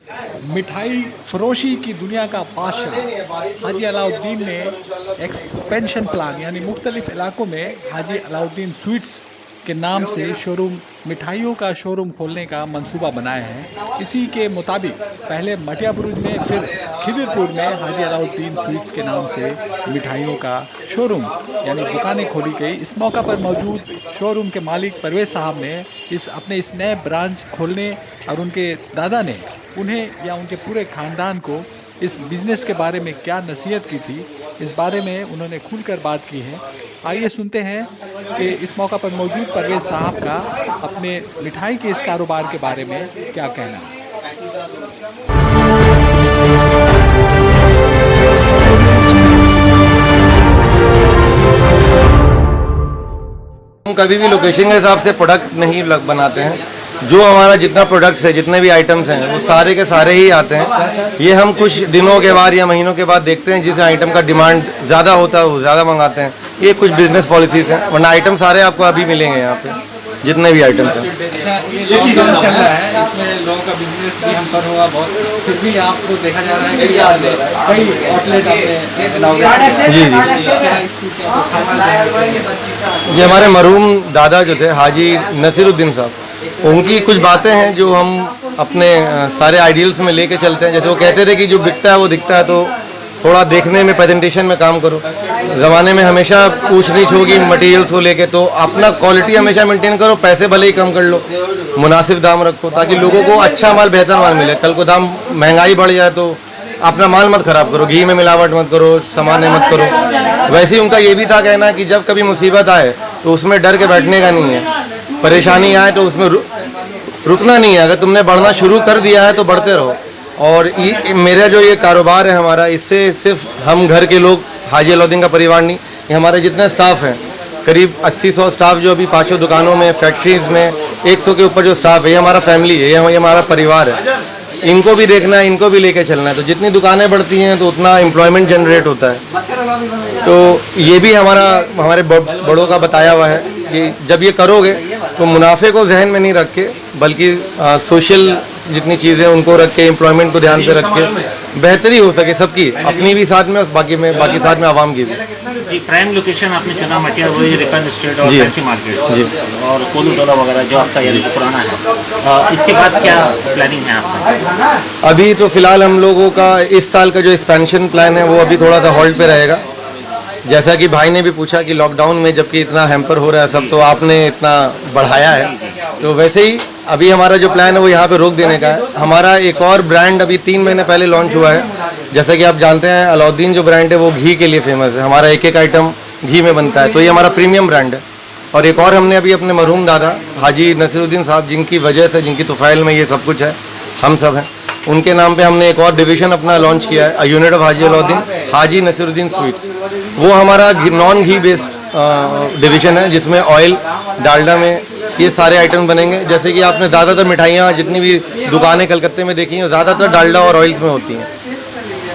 मिठाई फरोशी की दुनिया का बादशाह हाजी अलाउद्दीन ने एक्सपेंशन प्लान यानी मुख्तलिफ इलाकों में हाजी अलाउद्दीन स्वीट्स के नाम से शोरूम मिठाइयों का शोरूम खोलने का मंसूबा बनाया है। इसी के मुताबिक पहले मटिया बुरुज में फिर खिदिरपुर में हाजी अलाउद्दीन स्वीट्स के नाम से मिठाइयों का शोरूम यानी दुकानें खोली गई। इस मौका पर मौजूद शोरूम के मालिक परवेज साहब ने इस नए ब्रांच खोलने और उनके दादा ने उन्हें या उनके पूरे ख़ानदान को इस बिज़नेस के बारे में क्या नसीहत की थी, इस बारे में उन्होंने खुलकर बात की है। आइए सुनते हैं कि इस मौका पर मौजूद परवेज साहब का अपने मिठाई के इस कारोबार के बारे में क्या कहना है। हम कभी भी लोकेशन के हिसाब से प्रोडक्ट नहीं बनाते हैं। जो हमारा जितना प्रोडक्ट्स है, जितने भी आइटम्स हैं, वो सारे के सारे ही आते हैं। ये हम कुछ दिनों के बाद या महीनों के बाद देखते हैं, जिस आइटम का डिमांड ज़्यादा होता है वो ज़्यादा मंगाते हैं। ये कुछ बिजनेस पॉलिसीज़ हैं, वरना आइटम सारे आपको अभी मिलेंगे यहाँ पे, जितने भी आइटम्स हैं। अच्छा, ये लॉकडाउन चल रहा है, इसमें लोगों का बिजनेस भी हम पर हुआ बहुत, फिर भी आपको देखा जा रहा है कि कई आउटलेट आपने जी ये हमारे मरहूम दादा जो थे हाजी नसीरुद्दीन साहब, उनकी कुछ बातें हैं जो हम अपने सारे आइडियल्स में लेके चलते हैं। जैसे वो कहते थे कि जो बिकता है वो दिखता है, तो थोड़ा देखने में, प्रेजेंटेशन में काम करो। ज़माने में हमेशा पूछ नीछ होगी मटेरियल्स को लेके, तो अपना क्वालिटी हमेशा मेंटेन करो, पैसे भले ही कम कर लो, मुनासिब दाम रखो ताकि लोगों को अच्छा माल, बेहतर माल मिले। कल को दाम महंगाई बढ़ जाए तो अपना माल मत खराब करो, घी में मिलावट मत करो, सामान मत करो। वैसे ही उनका ये भी था कहना कि जब कभी मुसीबत आए तो उसमें डर के बैठने का नहीं है, परेशानी आए तो उसमें रुकना नहीं है। अगर तुमने बढ़ना शुरू कर दिया है तो बढ़ते रहो। और मेरा जो ये कारोबार है हमारा, इससे सिर्फ हम घर के लोग, हाजी अलाउद्दीन का परिवार नहीं, ये हमारे जितने स्टाफ हैं, करीब 80-100 स्टाफ जो अभी 5 दुकानों में, फैक्ट्रीज़ में 100 के ऊपर जो स्टाफ है, ये हमारा फैमिली है, ये हमारा परिवार है। इनको भी देखना है, इनको भी लेके चलना है। तो जितनी दुकानें बढ़ती हैं तो उतना एम्प्लॉयमेंट जनरेट होता है। तो ये भी हमारे बड़ों का बताया हुआ है कि जब ये करोगे तो मुनाफे को जहन में नहीं रख के, बल्कि सोशल जितनी चीज़ें उनको रख के, एम्प्लॉयमेंट को ध्यान पे रख के बेहतरी हो सके सबकी, अपनी भी साथ में, बाकी साथ में आवाम की भी। जी, प्राइम लोकेशन आपने चुना मटिया बुरुज, रिपन स्ट्रीट और फैंसी मार्केट जी, और कोलू टोला वगैरह जो आपका यानी पुराना है। इसके बाद क्या प्लानिंग है आपका? अभी तो फिलहाल हम लोगों का इस साल का जो एक्सपेंशन प्लान है वो अभी थोड़ा सा होल्ड पे रहेगा। जैसा कि भाई ने भी पूछा कि लॉकडाउन में जबकि इतना हैम्पर हो रहा है सब, तो आपने इतना बढ़ाया है, तो वैसे ही अभी हमारा जो प्लान है वो यहाँ पे रोक देने का है। हमारा एक और ब्रांड अभी 3 महीने पहले लॉन्च हुआ है। जैसा कि आप जानते हैं, अलाउद्दीन जो ब्रांड है वो घी के लिए फेमस है। हमारा एक एक आइटम घी में बनता है, तो ये हमारा प्रीमियम ब्रांड है। और एक और हमने अभी अपने मरहूम दादा हाजी नसीरुद्दीन साहब, जिनकी वजह से, जिनकी तुफैल में ये सब कुछ है, हम सब हैं, उनके नाम पे हमने एक और डिवीज़न अपना लॉन्च किया है, a unit of Haji Alauddin, Haji Nasiruddin sweets. वो हमारा नॉन घी बेस्ड डिवीज़न है, जिसमें ऑयल, डालडा में ये सारे आइटम बनेंगे। जैसे कि आपने ज़्यादातर मिठाइयाँ जितनी भी दुकानें कलकत्ते में देखी हैं, ज़्यादातर डालडा और ऑयल्स में होती हैं,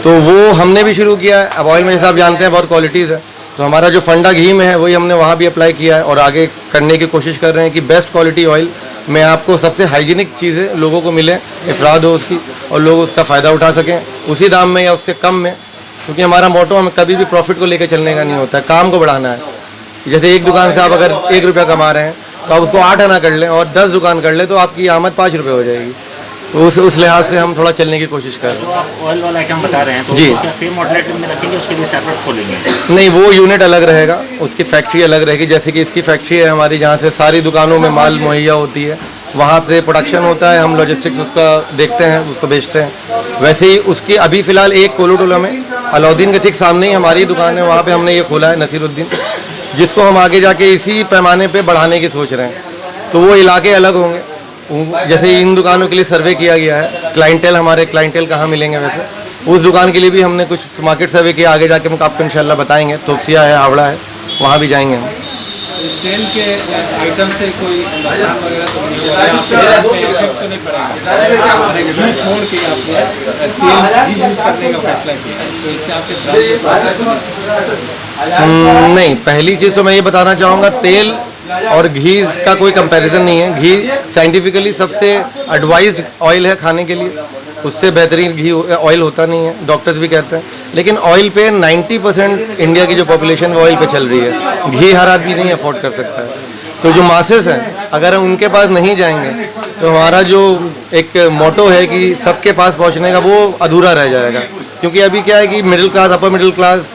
तो वो हमने भी शुरू किया है। अब ऑयल में जैसे आप जानते हैं बहुत क्वालिटीज़ है, तो हमारा जो फंडा घी में है वही हमने वहाँ भी अप्लाई किया है, और आगे करने की कोशिश कर रहे हैं कि बेस्ट क्वालिटी ऑयल में आपको सबसे हाइजीनिक चीज़ें लोगों को मिले, इफराद हो उसकी, और लोग उसका फ़ायदा उठा सकें उसी दाम में या उससे कम में। क्योंकि हमारा मोटो हमें कभी भी प्रॉफिट को लेकर चलने का नहीं होता है, काम को बढ़ाना है। जैसे एक दुकान से आप अगर 1 रुपया कमा रहे हैं तो आप उसको 8 आना कर लें और 10 दुकान कर लें तो आपकी आमद 5 रुपये हो जाएगी। तो उस लिहाज से हम थोड़ा चलने की कोशिश कर रहे हैं। तो आप ऑयल वाला आइटम बता रहे हैं, तो जी, क्या सेम आउटलेट में रखेंगे, उसके लिए सेपरेट खोलेंगे? नहीं, वो यूनिट अलग रहेगा, उसकी फैक्ट्री अलग रहेगी। जैसे कि इसकी फैक्ट्री है हमारी, जहाँ से सारी दुकानों में माल मुहैया होती है, वहाँ से प्रोडक्शन होता है, हम लॉजिस्टिक्स उसका देखते हैं, उसको बेचते हैं। वैसे ही उसकी अभी फ़िलहाल एक कोलू टोला में अलाउद्दीन के ठीक सामने ही हमारी दुकान है, वहाँ पे हमने ये खोला है नसीरुद्दीन, जिसको हम आगे जाके इसी पैमाने पे बढ़ाने की सोच रहे हैं। तो वो इलाके अलग होंगे। जैसे इन दुकानों के लिए सर्वे किया गया है, क्लाइंटेल, हमारे क्लाइंटेल कहाँ मिलेंगे, वैसे उस दुकान के लिए भी हमने कुछ मार्केट सर्वे किया। आगे जाके हम आपको इंशाल्लाह बताएंगे। तोपसिया है, हावड़ा है, वहाँ भी जाएंगे हम। तेल के आइटम से कोई नुकसान वगैरह तो नहीं होगा, आपको इफेक्ट तो नहीं पड़ेगा? घी छोड़ के आपने तेल भी यूज़ करने का फैसला किया, तो इससे आपके नहीं, पहली चीज़ तो मैं ये बताना चाहूँगा, तेल और घी का कोई कंपैरिजन नहीं है। घी साइंटिफिकली सबसे एडवाइज्ड ऑयल है खाने के लिए, उससे बेहतरीन घी ऑयल होता नहीं है, डॉक्टर्स भी कहते हैं। लेकिन ऑयल पे 90% इंडिया की जो पॉपुलेशन वो ऑयल पे चल रही है, घी हर आदमी नहीं अफोर्ड कर सकता है। तो जो मासेस हैं, अगर हम उनके पास नहीं जाएंगे तो हमारा जो एक मोटो है कि सबके पास पहुंचने का, वो अधूरा रह जाएगा। क्योंकि अभी क्या है कि middle class, upper middle class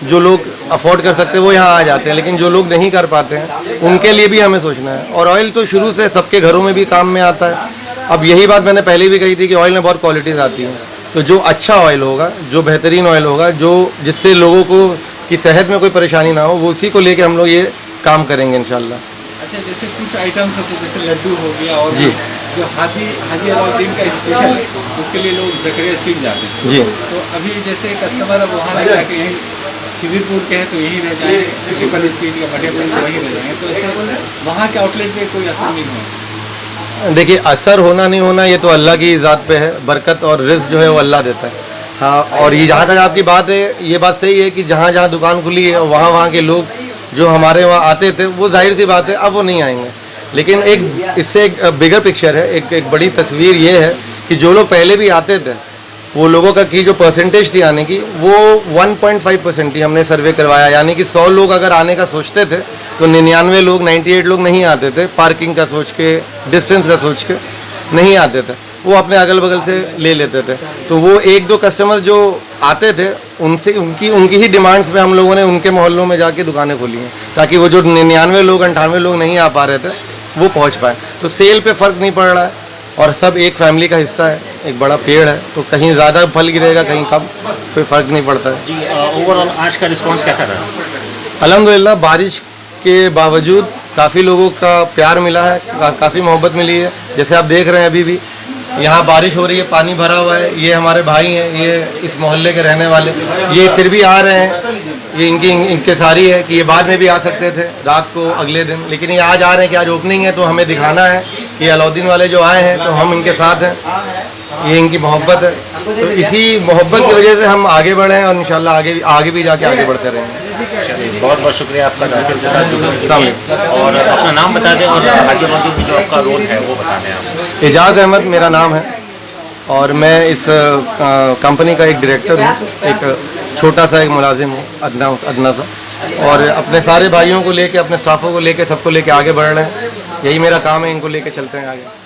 जो लोग अफोर्ड कर सकते हैं वो यहाँ आ जाते हैं, लेकिन जो लोग नहीं कर पाते हैं उनके लिए भी हमें सोचना है। और ऑयल तो शुरू से सबके घरों में भी काम में आता है। अब यही बात मैंने पहले भी कही थी कि ऑयल में बहुत क्वालिटीज़ आती हैं। तो जो अच्छा ऑयल होगा, जो बेहतरीन ऑयल होगा, जो जिससे लोगों को की सेहत में कोई परेशानी ना हो, वो उसी को लेके हम लोग ये काम करेंगे इंशाल्लाह। अच्छा, जैसे कुछ आइटम्स होते हैं, जैसे लड्डू हो गया, और जी। जो हाजी अलाउद्दीन का स्पेशल है, उसके लिए लोग जकरिया स्ट्रीट जाते हैं। जी। तो अभी जैसे कस्टमर अब वहाँ नहीं जाके यहीं खिदीरपुर के हैं तो यहीं रह जाएंगे, ट्रिपल स्ट्रीट या मठेपुर तो वहीं रह जाएंगे, तो ऐसे वहाँ के आउटलेट पे कोई असर नहीं हुआ? देखिए, असर होना नहीं होना ये तो अल्लाह की ज़ात पे है। बरकत और रिज़्क जो है वो अल्लाह देता है। हाँ, और ये जहाँ तक आपकी बात है, ये बात सही है कि जहाँ जहाँ दुकान खुली है वहाँ के लोग जो हमारे वहाँ आते थे, वो जाहिर सी बात है अब वो नहीं आएंगे। लेकिन एक इससे एक बिगर पिक्चर है, एक बड़ी तस्वीर ये है कि जो लोग पहले भी आते थे, वो लोगों का की जो परसेंटेज थी आने की, वो 1.5% थी। हमने सर्वे करवाया, यानी कि 100 लोग अगर आने का सोचते थे तो 99 लोग, 98 लोग नहीं आते थे। पार्किंग का सोच के, डिस्टेंस का सोच के नहीं आते थे, वो अपने अगल बगल से ले लेते थे। तो वो एक दो कस्टमर जो आते थे, उनसे उनकी ही डिमांड्स पे हम लोगों ने उनके मोहल्लों में जाके दुकानें खोली हैं, ताकि वो जो 99 लोग, 98 लोग नहीं आ पा रहे थे, वो पहुंच पाए। तो सेल पे फ़र्क नहीं पड़ रहा है, और सब एक फैमिली का हिस्सा है, एक बड़ा पेड़ है, तो कहीं ज़्यादा फल गिरेगा, कहीं कम, कोई फ़र्क नहीं पड़ता है। जी, ओवरऑल आज का रिस्पांस कैसा रहा? अल्हम्दुलिल्लाह, बारिश के बावजूद काफ़ी लोगों का प्यार मिला है, काफ़ी मोहब्बत मिली है। जैसे आप देख रहे हैं, अभी भी यहाँ बारिश हो रही है, पानी भरा हुआ है। ये हमारे भाई हैं, ये इस मोहल्ले के रहने वाले, ये फिर भी आ रहे हैं। ये इनके सारी है कि ये बाद में भी आ सकते थे रात को, अगले दिन, लेकिन ये आज आ रहे हैं कि आज ओपनिंग है, तो हमें दिखाना है कि अलाउद्दीन वाले जो आए हैं तो हम इनके साथ हैं। ये इनकी मोहब्बत है, तो इसी मोहब्बत की वजह से हम आगे बढ़े हैं, और इंशाल्लाह आगे भी जाके आगे बढ़ते रहेंगे। चलिए, बहुत बहुत शुक्रिया आपका नासिर के साथ जुड़ने के अस्सलाम लिए। और अपना नाम बता दें और हाजी अलाउद्दीन में जो आपका रोल है वो बता दें आप। एजाज़ अहमद मेरा नाम है, और मैं इस कंपनी का एक डायरेक्टर हूँ, एक छोटा सा एक मुलाजिम हूँ, अदना सा, और अपने सारे भाइयों को लेके, अपने स्टाफों को लेके, सबको लेके आगे बढ़ रहे हैं। यही मेरा काम है, इनको लेके चलते हैं आगे।